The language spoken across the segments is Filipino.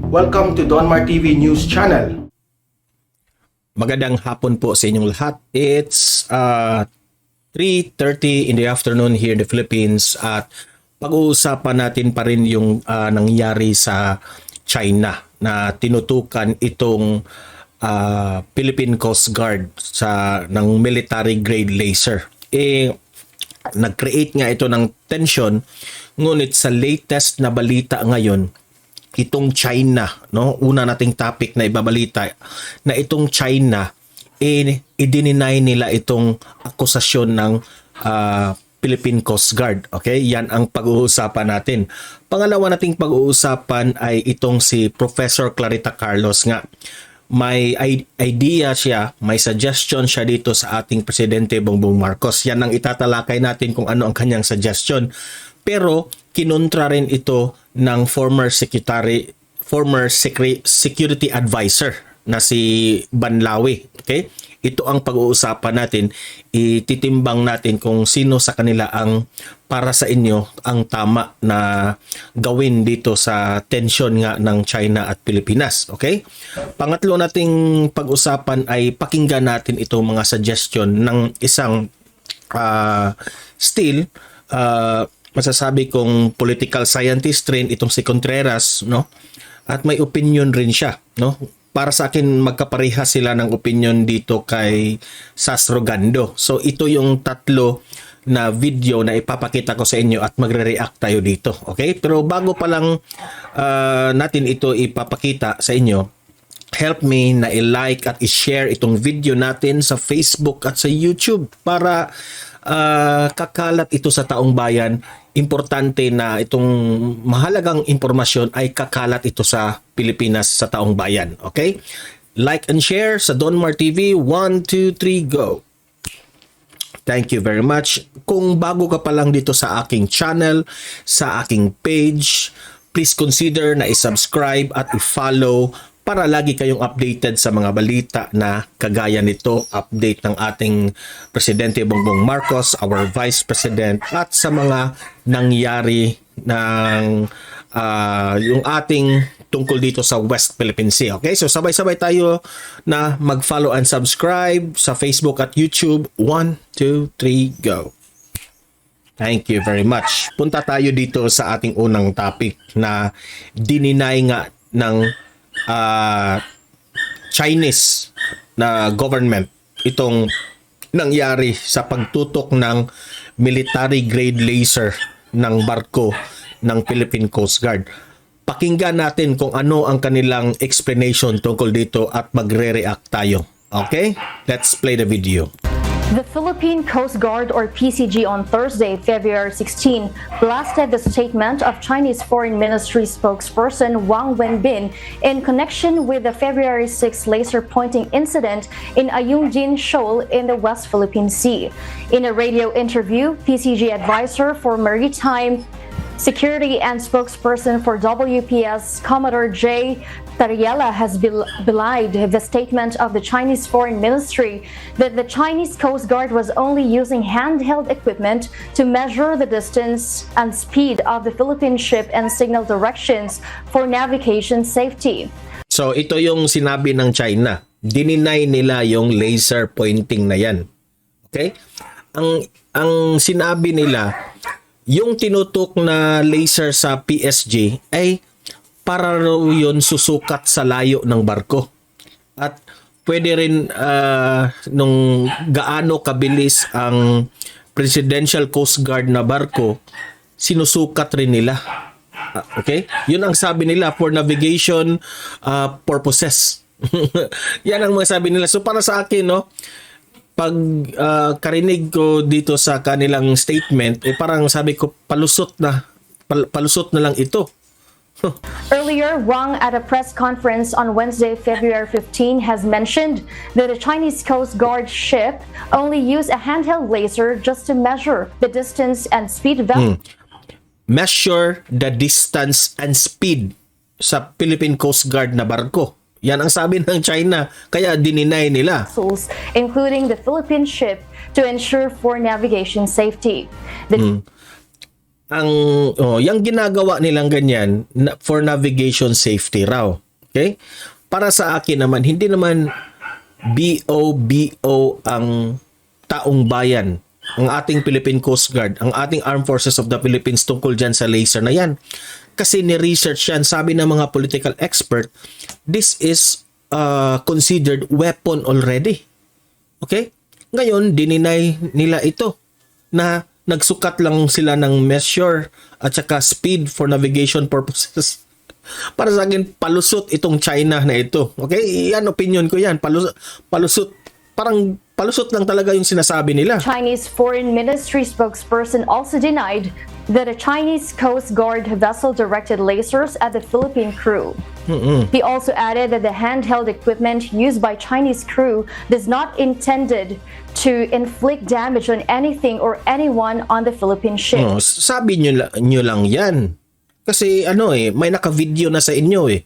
Welcome to Donmar TV News Channel. Magandang hapon po sa inyong lahat. It's 3:30 in the afternoon here in the Philippines at pag-uusapan natin pa rin yung nangyari sa China na tinutukan itong Philippine Coast Guard ng military grade laser. Nag-create nga ito ng tension, ngunit sa latest na balita ngayon, itong China, no? Una nating topic na ibabalita na itong China i-deny nila itong akusasyon ng Philippine Coast Guard. Okay? Yan ang pag-uusapan natin. Pangalawa nating pag-uusapan ay itong si Professor Clarita Carlos nga. May idea siya, may suggestion siya dito sa ating Presidente Bongbong Marcos. Yan ang itatalakay natin kung ano ang kanyang suggestion. Pero kinontra rin ito ng former security advisor na si Banlawi. Okay? Ito ang pag-uusapan natin. Ititimbang natin kung sino sa kanila ang para sa inyo ang tama na gawin dito sa tension nga ng China at Pilipinas. Okay? Pangatlo nating pag-usapan ay pakinggan natin itong mga suggestion ng isang masasabi kong political scientist rin itong si Contreras, no? At may opinion rin siya, no? Para sa akin magkaparehas sila ng opinion dito kay Sasrogando. So ito yung tatlo na video na ipapakita ko sa inyo at magre-react tayo dito. Okay? Pero bago pa lang natin ito ipapakita sa inyo, help me na i-like at i-share itong video natin sa Facebook at sa YouTube para kakalat ito sa taong bayan. Importante na itong mahalagang impormasyon ay kakalat ito sa Pilipinas sa taong bayan. Okay? Like and share sa Donmar TV. 1, 2, 3, go! Thank you very much. Kung bago ka pa lang dito sa aking channel, sa aking page, please consider na i-subscribe at i-follow para lagi kayong updated sa mga balita na kagaya nito, update ng ating Presidente Bongbong Marcos, our Vice President, at sa mga nangyari ng yung ating tungkol dito sa West Philippine Sea. Okay? So sabay-sabay tayo na mag-follow and subscribe sa Facebook at YouTube. 1, 2, 3, go! Thank you very much. Punta tayo dito sa ating unang topic na dininay nga ng Chinese na government itong nangyari sa pagtutok ng military grade laser ng barko ng Philippine Coast Guard. Pakinggan natin kung ano ang kanilang explanation tungkol dito at magre-react tayo. Okay? Let's play the video. The Philippine Coast Guard, or PCG, on Thursday, February 16, blasted the statement of Chinese Foreign Ministry spokesperson Wang Wenbin in connection with the February 6 laser pointing incident in Ayungin Shoal in the West Philippine Sea. In a radio interview, PCG advisor for Maritime Security and spokesperson for WPS, Commodore J. Tariela, has belied the statement of the Chinese Foreign Ministry that the Chinese Coast Guard was only using handheld equipment to measure the distance and speed of the Philippine ship and signal directions for navigation safety. So ito yung sinabi ng China. Dininay nila yung laser pointing na yan. Okay? Ang sinabi nila, yung tinutok na laser sa PSG ay para raw yun susukat sa layo ng barko. At pwede rin nung gaano kabilis ang Presidential Coast Guard na barko, sinusukat rin nila. Okay? Yun ang sabi nila for navigation purposes. Yan ang mga sabi nila. So para sa akin, no, pag karinig ko dito sa kanilang statement, parang sabi ko palusot na lang ito. Earlier, Wang, at a press conference on Wednesday, February 15, has mentioned that a Chinese Coast Guard ship only used a handheld laser just to measure the distance and speed Measure the distance and speed sa Philippine Coast Guard na barko. Yan ang sabi ng China, kaya dininay nila. Including the Philippine ship to ensure for navigation safety. ang yung ginagawa nilang ganyan for navigation safety raw. Okay? Para sa akin naman, hindi naman BO ang taong bayan, ang ating Philippine Coast Guard, ang ating Armed Forces of the Philippines tungkol dyan sa laser na yan. Kasi ni-research yan, sabi ng mga political expert, this is considered weapon already. Okay? Ngayon, dininay nila ito na nagsukat lang sila ng measure at saka speed for navigation purposes. Para sa akin, palusot itong China na ito. Okay? Yan, opinion ko yan. Palusot. Parang palusot lang talaga yung sinasabi nila. Chinese Foreign Ministry spokesperson also denied that a Chinese Coast Guard vessel directed lasers at the Philippine crew. He also added that the handheld equipment used by Chinese crew does not intended to inflict damage on anything or anyone on the Philippine ship. Sabi nyo lang yan. Kasi may naka-video na sa inyo eh.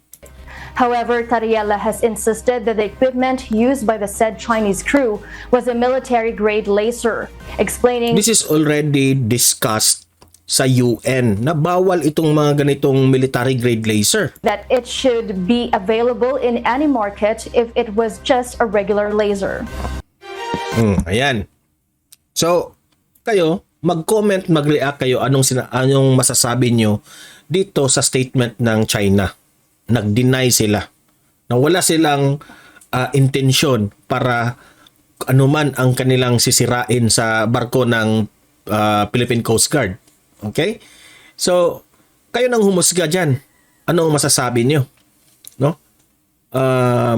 However, Tariela has insisted that the equipment used by the said Chinese crew was a military-grade laser, explaining This is already discussed sa UN na bawal itong mga ganitong military-grade laser. that it should be available in any market if it was just a regular laser. Ayan. So, kayo, mag-comment, mag-react kayo anong masasabi nyo dito sa statement ng China. Nag-deny sila na wala silang intensyon para anuman ang kanilang sisirain sa barko ng Philippine Coast Guard. Okay? So, kayo nang humusga dyan. Anong masasabi nyo? No?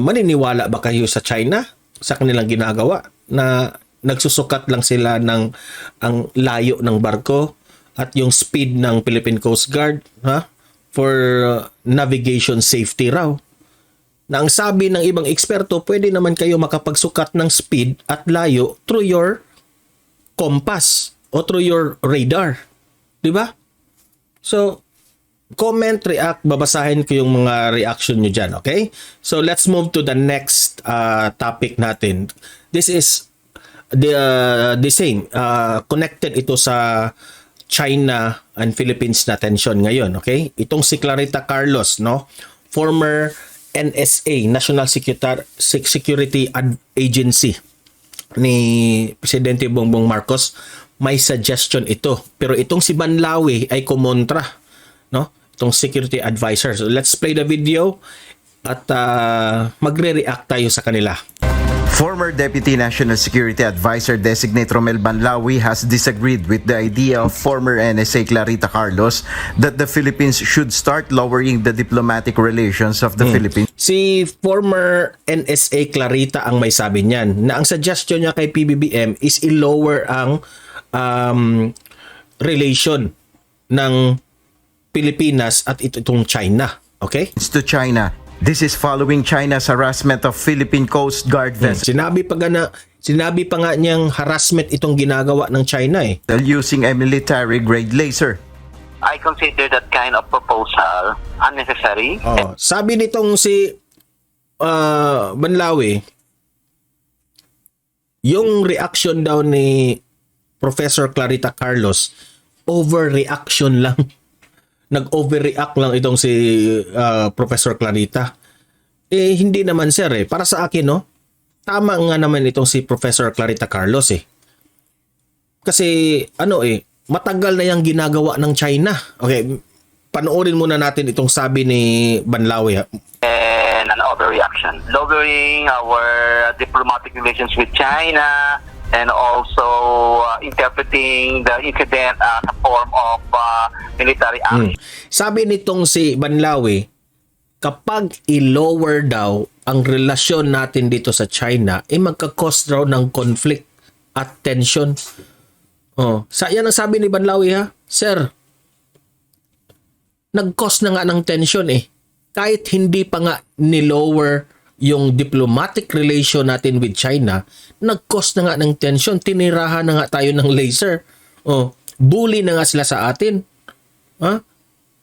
Maniniwala ba kayo sa China? Sa kanilang ginagawa? Na nagsusukat lang sila ng ang layo ng barko at yung speed ng Philippine Coast Guard for navigation safety raw. Na ang sabi ng ibang eksperto, pwede naman kayo makapagsukat ng speed at layo through your compass o through your radar. Di ba? So, comment, react, babasahin ko yung mga reaction nyo dyan, okay? So, let's move to the next topic natin. This is the same. Connected ito sa China and Philippines na tension ngayon, okay? Itong si Clarita Carlos, no? Former NSA, National Security Agency ni Presidente Bongbong Marcos, may suggestion ito. Pero itong si Banlawi ay kumontra, no? Itong security advisor. So let's play the video at magre-react tayo sa kanila. Former Deputy National Security Advisor Designate Romel Banlawi has disagreed with the idea of former NSA Clarita Carlos that the Philippines should start lowering the diplomatic relations of the Philippines. Si former NSA Clarita ang may sabi niyan na ang suggestion niya kay PBBM is i-lower ang relation ng Pilipinas at itong China. Okay? To China. This is following China's harassment of Philippine Coast Guard vessels Sinabi pa nga niyang harassment itong ginagawa ng China eh. using a military-grade laser. I consider that kind of proposal unnecessary. Sabi nitong si Banlawi, yung reaction daw ni Professor Clarita Carlos, overreaction lang. Nag-overreact lang itong si Professor Clarita. Eh, hindi naman sir eh. Para sa akin, no? Tama nga naman itong si Professor Clarita Carlos eh. Kasi, matagal na yung ginagawa ng China. Okay, panoorin muna natin itong sabi ni Banlawi. And an overreaction. Lowering our diplomatic relations with China and also interpreting the incident as a form of military action. Sabi nitong si Banlawi, kapag i-lower daw ang relasyon natin dito sa China, magka-cause daw ng conflict at tension. Yan ang sabi ni Banlawi ha. Sir, nag-cause na nga ng tension eh. Kahit hindi pa nga ni-lower yung diplomatic relation natin with China, nag-cause na nga ng tension. Tinirahan na nga tayo ng laser. Bully na nga sila sa atin.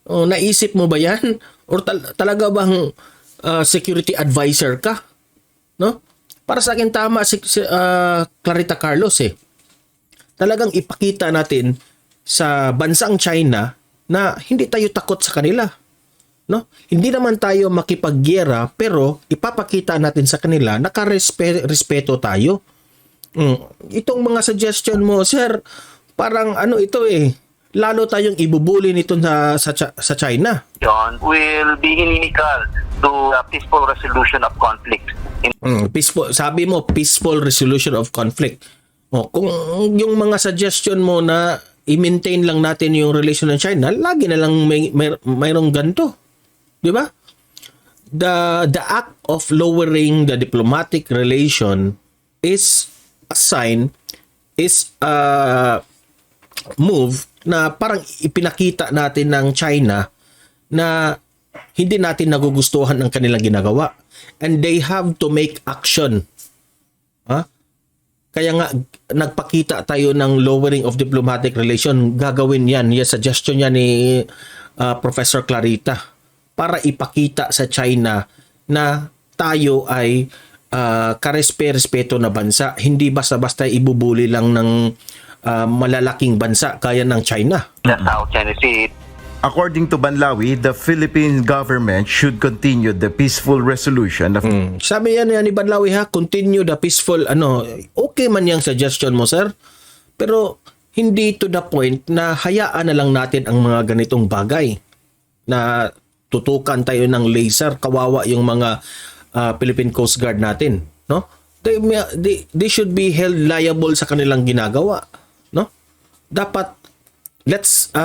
Naisip mo ba yan? Or talaga bang security advisor ka? No? Para sa akin tama si Clarita Carlos eh. Talagang ipakita natin sa bansang China na hindi tayo takot sa kanila. No? Hindi naman tayo makipaggiyera pero ipapakita natin sa kanila nakarespeto tayo. Itong mga suggestion mo, sir, parang ano ito lalo tayong ibubuli nito sa China. John will be inimical to a peaceful resolution of conflict. Peaceful, sabi mo peaceful resolution of conflict. Kung yung mga suggestion mo na i-maintain lang natin yung relation ng China, lagi na lang mayroong ganito. 'Di ba? The act of lowering the diplomatic relation is a sign, is a move na parang ipinakita natin ng China na hindi natin nagugustuhan ang kanilang ginagawa. And they have to make action. Kaya nga, nagpakita tayo ng lowering of diplomatic relation. Gagawin yan. Yung suggestion niya ni Professor Clarita para ipakita sa China na tayo ay karespeto na bansa. Hindi basta-basta ibubuli lang ng malalaking bansa kaya ng China. That's how China see it. According to Banlawi, the Philippine government should continue the peaceful resolution of Sabi yan ni Banlawi continue the peaceful, okay man yung suggestion mo, sir. Pero hindi to the point na hayaan na lang natin ang mga ganitong bagay na tutukan tayo ng laser, kawawa yung mga Philippine Coast Guard natin, no? They should be held liable sa kanilang ginagawa, no? Dapat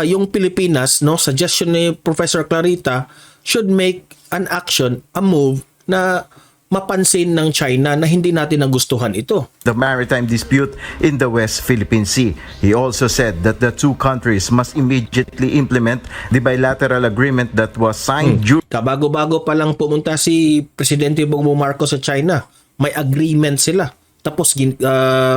yung Pilipinas, no, suggestion ni Professor Clarita, should make an action, a move na mapansin ng China na hindi natin nagustuhan ito. the maritime dispute in the West Philippine Sea. He also said that the two countries must immediately implement the bilateral agreement that was signed Kabago-bago pa lang pumunta si Presidente Bongbong Marcos sa China, may agreement sila. Tapos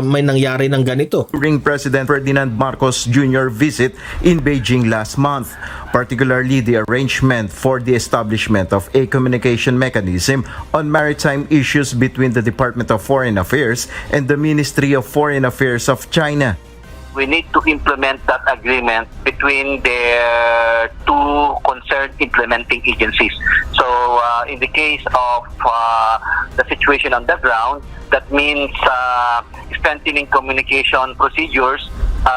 may nangyari ng ganito. during President Ferdinand Marcos Jr. visit in Beijing last month, particularly the arrangement for the establishment of a communication mechanism on maritime issues between the Department of Foreign Affairs and the Ministry of Foreign Affairs of China. We need to implement that agreement between the two concerned implementing agencies. So in the case of the situation on the ground, that means strengthening communication procedures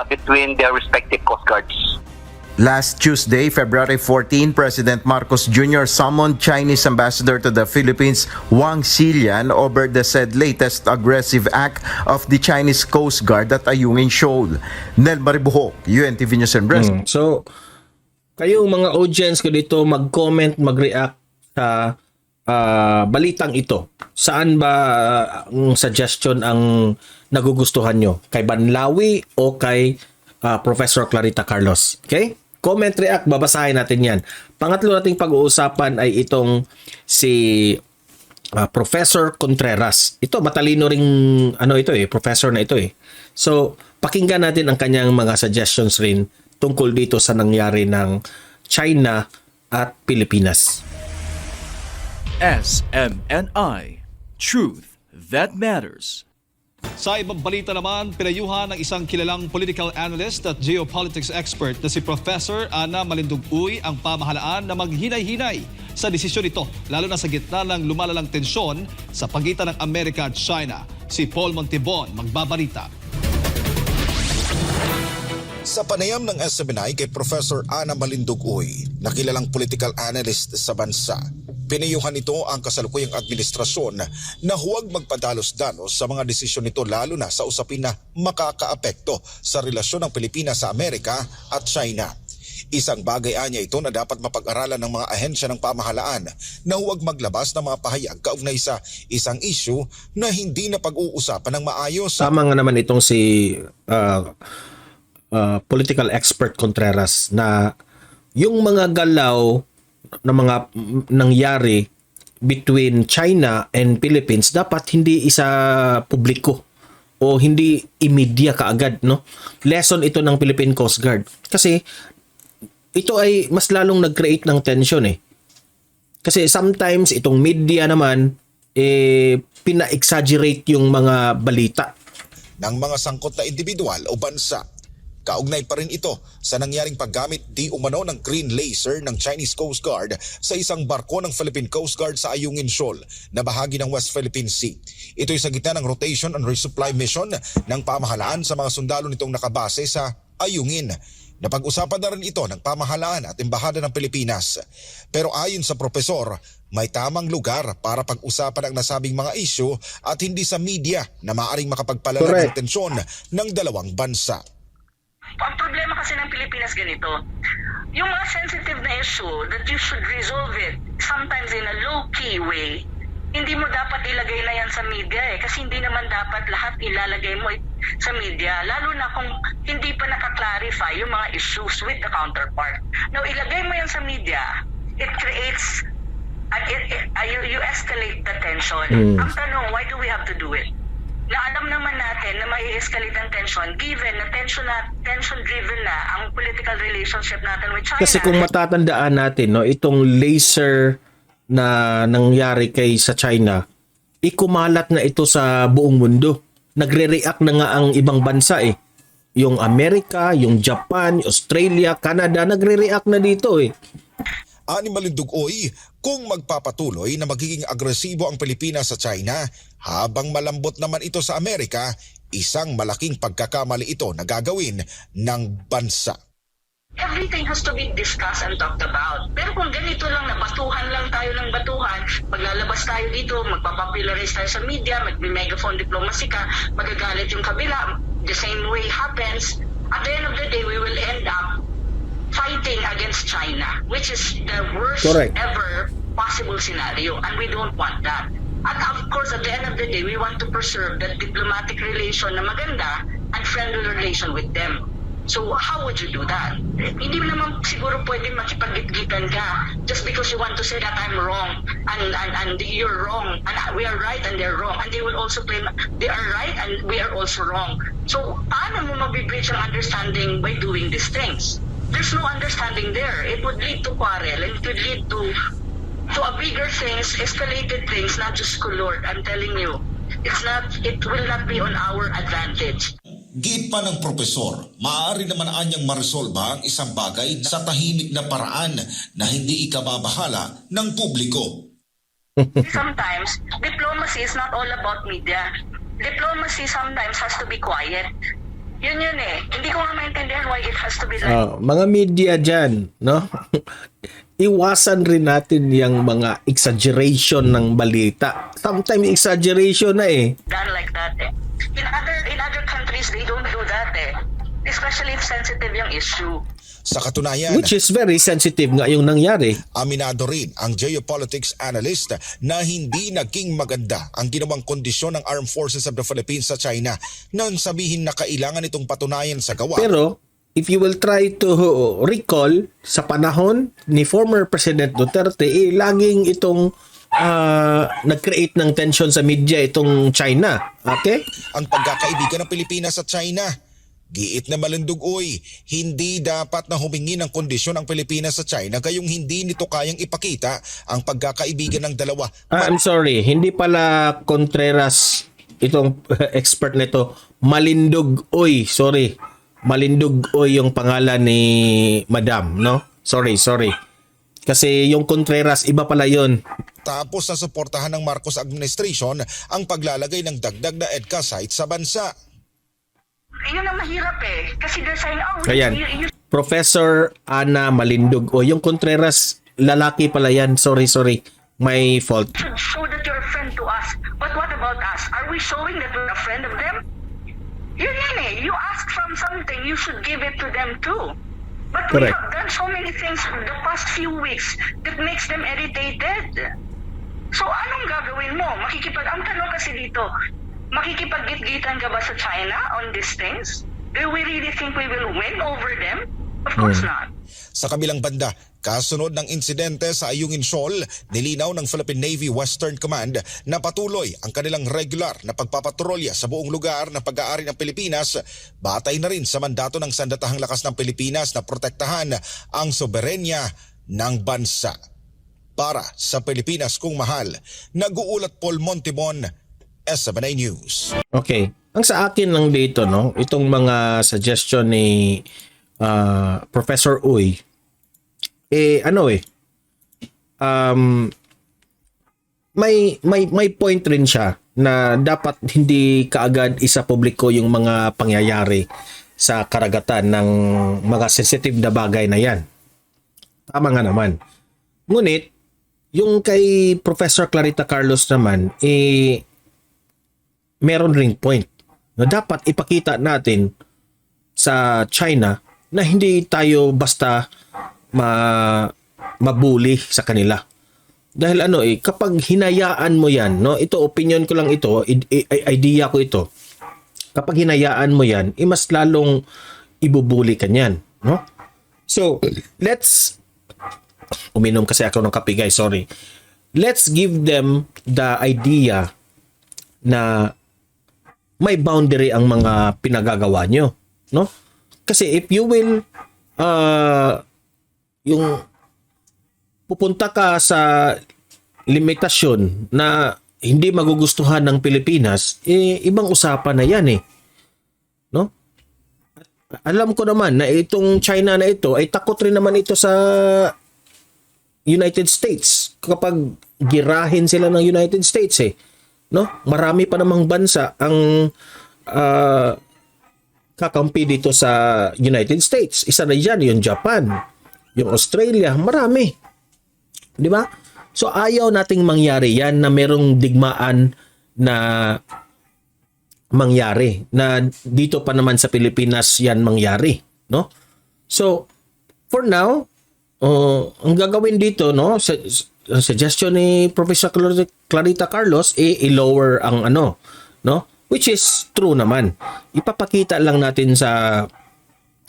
between their respective coast guards. Last Tuesday, February 14, President Marcos Jr. summoned Chinese ambassador to the Philippines, Wang Xilian, over the said latest aggressive act of the Chinese Coast Guard at Ayungin Shoal. Nel Maribuhok, UNTV News and Breast. So, kayong mga audience ko dito, mag-comment, mag-react sa balitang ito. Saan ba ang suggestion ang nagugustuhan nyo? Kay Banlawi o kay Professor Clarita Carlos? Okay? Comment, react, babasahin natin yan. Pangatlo nating pag-uusapan ay itong si Professor Contreras. Ito, matalino ring professor na ito eh. So, pakinggan natin ang kanyang mga suggestions rin tungkol dito sa nangyari ng China at Pilipinas. SMNI. Truth that matters. Sa ibang balita naman, pinayuhan ng isang kilalang political analyst at geopolitics expert na si Professor Ana Malindog-Uy ang pamahalaan na maghinay-hinay sa desisyon nito, lalo na sa gitna ng lumalalang tensyon sa pagitan ng Amerika at China. Si Paul Montibon magbabalita. Sa panayam ng SMNI kay Professor Ana Malindog-Uy, na kilalang political analyst sa bansa, pinayuhan nito ang kasalukuyang administrasyon na huwag magpadalos-dalos sa mga desisyon nito lalo na sa usapin na makakaapekto sa relasyon ng Pilipinas sa Amerika at China. Isang bagay anya ito na dapat mapag-aralan ng mga ahensya ng pamahalaan na huwag maglabas ng mga pahayag kaugnay sa isang issue na hindi na pag-uusapan ng maayos. Tama nga naman itong si political expert Contreras na yung mga galaw na mga nangyari between China and Philippines dapat hindi isa publiko o hindi imedya kaagad, no? Lesson ito ng Philippine Coast Guard. Kasi ito ay mas lalong nag-create ng tension eh. Kasi sometimes itong media naman pina-exaggerate yung mga balita ng mga sangkot na individual o bansa. Kaugnay pa rin ito sa nangyaring paggamit di umano ng green laser ng Chinese Coast Guard sa isang barko ng Philippine Coast Guard sa Ayungin Shoal na bahagi ng West Philippine Sea. Ito'y sa gitna ng rotation and resupply mission ng pamahalaan sa mga sundalo nitong nakabase sa Ayungin. Napag-usapan na rin ito ng pamahalaan at embahada ng Pilipinas. Pero ayon sa profesor, may tamang lugar para pag-usapan ang nasabing mga isyu at hindi sa media na maaaring makapagpalala ng Correct. tensyon ng dalawang bansa. Ang problema kasi ng Pilipinas ganito, yung mga sensitive na issue that you should resolve it sometimes in a low-key way, hindi mo dapat ilagay na yan sa media kasi hindi naman dapat lahat ilalagay mo sa media, lalo na kung hindi pa nakaklarify yung mga issues with the counterpart. Now, ilagay mo yan sa media, it creates, you escalate the tension. Ang tanong, why do we have to do it? Na alam naman natin na may escalate ang tension given na tension-driven na ang political relationship natin with China. Kasi kung matatandaan natin, no, itong laser na nangyari kay sa China, ikumalat na ito sa buong mundo. Nagre-react na nga ang ibang bansa eh. Yung Amerika, yung Japan, Australia, Canada, nagre-react na dito eh. Ani Malindugoy, kung magpapatuloy na magiging agresibo ang Pilipinas sa China, habang malambot naman ito sa Amerika, isang malaking pagkakamali ito na gagawin ng bansa. Everything has to be discussed and talked about. Pero kung ganito lang, batuhan lang tayo ng batuhan, maglalabas tayo dito, magpapopularize tayo sa media, mag-megaphone diplomacy ka, magagalit yung kabila, the same way happens, at the end of the day, we will end up fighting against China, which is the worst Correct. ever possible scenario, and we don't want that. At of course, at the end of the day, we want to preserve that diplomatic relation na maganda and friendly relation with them. So how would you do that? Hindi mo naman siguro pwede makipag-gitgitan ka just because you want to say that I'm wrong and you're wrong and we are right and they're wrong, and they will also claim they are right and we are also wrong. So paano mo mabibridge ang understanding by doing these things? There's no understanding there. It would lead to quarrel and it would lead to a bigger things, escalated things, not just kulord. I'm telling you, it will not be on our advantage. Giit pa ng profesor, maaari naman anyang maresolba ang isang bagay sa tahimik na paraan na hindi ikababahala ng publiko. Sometimes, diplomacy is not all about media. Diplomacy sometimes has to be quiet. Yun eh. Hindi ko nga maintindihan why it has to be like Mga media dyan, no? Iwasan rin natin yung mga exaggeration ng balita. Sometimes exaggeration na eh. done like that eh. In other countries, they don't do that eh. Especially if sensitive yung issue. Sa katunayan, Which is very sensitive nga yung nangyari. aminado rin ang geopolitics analyst na hindi naging maganda ang ginawang kondisyon ng Armed Forces of the Philippines sa China nang sabihin na kailangan itong patunayan sa gawa. Pero, if you will try to recall, sa panahon ni former President Duterte, laging itong nag-create ng tension sa media itong China. Okay? Ang pagkakaibigan ng Pilipinas at China. Giit na Malindugoy, hindi dapat na humingi ng kondisyon ang Pilipinas sa China gayong hindi nito kayang ipakita ang pagkakaibigan ng dalawa. I'm sorry, hindi pala Contreras itong expert nito. Malindugoy, sorry. Malindugoy yung pangalan ni Madam, no? Sorry. Kasi yung Contreras, iba pala yun. Tapos nasuportahan ng Marcos administration ang paglalagay ng dagdag na EDCA site sa bansa. Yun ang mahirap eh. Kasi they're saying, Ayan. you Professor Ana Malindugoy. Yung Contreras, lalaki pala yan. Sorry. My fault. should show that you're a friend to us. But what about us? Are we showing that we're a friend of them? Yun eh. You ask from something, you should give it to them too. But we Correct. have done so many things the past few weeks that makes them irritated. So anong gagawin mo? Ang tanong kasi dito, makikipag-gitgitan ka ba sa China on these things? Do we really think we will win over them? Of course not. Sa kabilang banda, kasunod ng insidente sa Ayungin Shoal, nilinaw ng Philippine Navy Western Command na patuloy ang kanilang regular na pagpapatrolya sa buong lugar na pag-aari ng Pilipinas, batay na rin sa mandato ng Sandatahang Lakas ng Pilipinas na protektahan ang soberenya ng bansa. Para sa Pilipinas kung mahal, nag-uulat Paul Montimon, SMNA News. Okay. Ang sa akin lang dito, no, itong mga suggestion ni Professor Uy, may point rin siya na dapat hindi kaagad isa publiko yung mga pangyayari sa karagatan ng mga sensitive na bagay na yan. Tama nga naman. Ngunit, yung kay Professor Clarita Carlos naman, meron ring point na dapat ipakita natin sa China na hindi tayo basta mabuli sa kanila. Dahil kapag hinayaan mo yan, no, ito opinion ko lang ito, idea ko ito. Kapag hinayaan mo yan, mas lalong ibubuli ka niyan, no? So, uminom kasi ako ng kape, guys, sorry. Let's give them the idea na may boundary ang mga pinagagawa nyo, no? Kasi if you will yung pupunta ka sa limitasyon na hindi magugustuhan ng Pilipinas, ibang usapan na yan no? Alam ko naman na itong China na ito ay takot rin naman ito sa United States kapag girahin sila ng United States no? Marami pa namang bansa ang kakampi dito sa United States. Isa na dyan, yung Japan, yung Australia, marami. Di ba? So ayaw nating mangyari yan na merong digmaan na mangyari. Na dito pa naman sa Pilipinas yan mangyari. No? So, for now, ang gagawin dito, no, suggestion ni Professor Clarita Carlos, i-lower ang no? Which is true naman. Ipapakita lang natin sa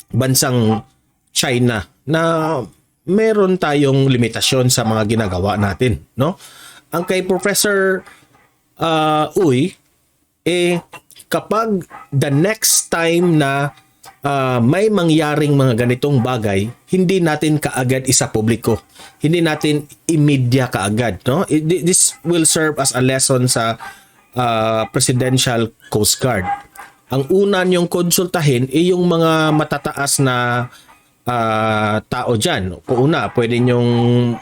bansang China na meron tayong limitasyon sa mga ginagawa natin, no? Ang kay Professor Uy, kapag the next time na may mangyaring mga ganitong bagay, hindi natin kaagad isa publiko. Hindi natin i-media kaagad, no? This will serve as a lesson sa Presidential Coast Guard. Ang una niyong konsultahin ay yung mga matataas na tao dyan. Una, pwede niyong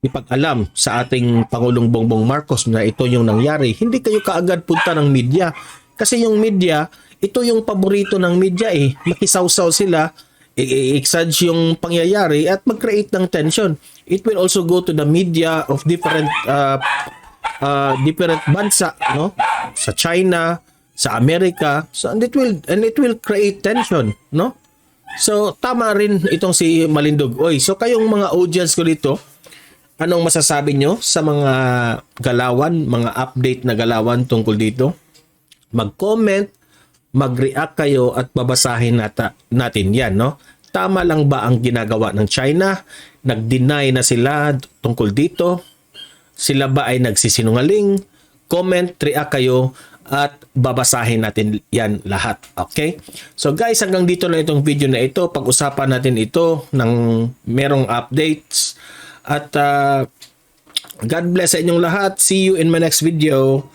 ipag-alam sa ating Pangulong Bongbong Marcos na ito yung nangyari. Hindi kayo kaagad punta ng media. Kasi yung media, ito yung paborito ng media Makisawsaw sila, i-exage yung pangyayari at mag-create ng tension. It will also go to the media of different bansa, no? Sa China, sa Amerika, so and it will create tension, no? So tama rin itong si Malindog Uy. So kayong mga audience ko dito, anong masasabi nyo sa mga galawan, mga update na galawan tungkol dito? Mag-comment, mag-react kayo at babasahin natin yan, no? Tama lang ba ang ginagawa ng China? Nag-deny na sila tungkol dito? Sila ba ay nagsisinungaling? Comment, react kayo at babasahin natin yan lahat. Okay? So guys, hanggang dito na itong video na ito. Pag-usapan natin ito ng merong updates. At God bless sa inyong lahat. See you in my next video.